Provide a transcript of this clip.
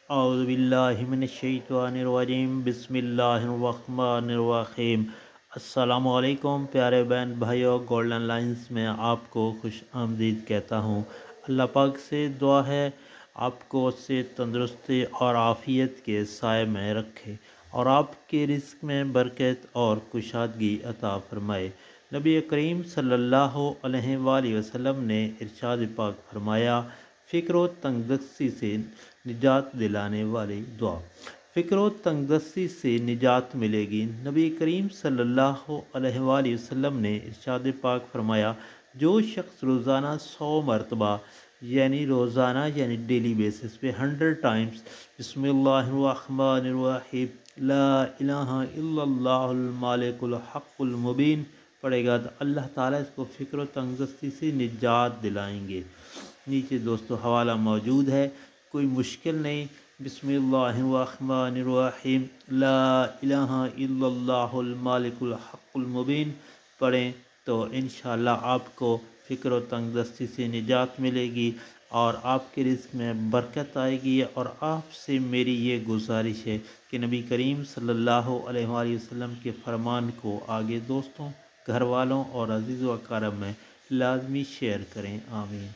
اعوذ باللہ من الشیطان الرجیم بسم اللہ الرحمن الرحیم۔ السلام علیکم پیارے بہن بھائیوں، گولڈن لائنز میں آپ کو خوش آمدید کہتا ہوں۔ اللہ پاک سے دعا ہے آپ کو سے تندرستی اور عافیت کے سائے میں رکھے اور آپ کے رزق میں برکت اور کشادگی عطا فرمائے۔ نبی کریم صلی اللہ علیہ وآلہ وسلم نے ارشاد پاک فرمایا، فکر و تنگ دستی سے نجات دلانے والی دعا۔ فکر و تنگ دستی سے نجات ملے گی۔ نبی کریم صلی اللہ علیہ وآلہ وسلم نے ارشاد پاک فرمایا، جو شخص روزانہ 100 مرتبہ یعنی ڈیلی بیسس پہ 100 ٹائمز بسم اللہ الرحمن الرحیم لا الہ الا اللہ المالک الحق المبین پڑھے گا تو اللہ تعالیٰ اس کو فکر و تنگ دستی سے نجات دلائیں گے۔ نیچے دوستو حوالہ موجود ہے، کوئی مشکل نہیں، بسم اللہ الرحمن الرحیم لا الہ الا اللہ المالک الحق المبین پڑھیں تو انشاءاللہ آپ کو فکر و تنگ دستی سے نجات ملے گی اور آپ کے رزق میں برکت آئے گی۔ اور آپ سے میری یہ گزارش ہے کہ نبی کریم صلی اللہ علیہ وآلہ وسلم کے فرمان کو آگے دوستوں، گھر والوں اور عزیز و اقارب میں لازمی شیئر کریں۔ آمین۔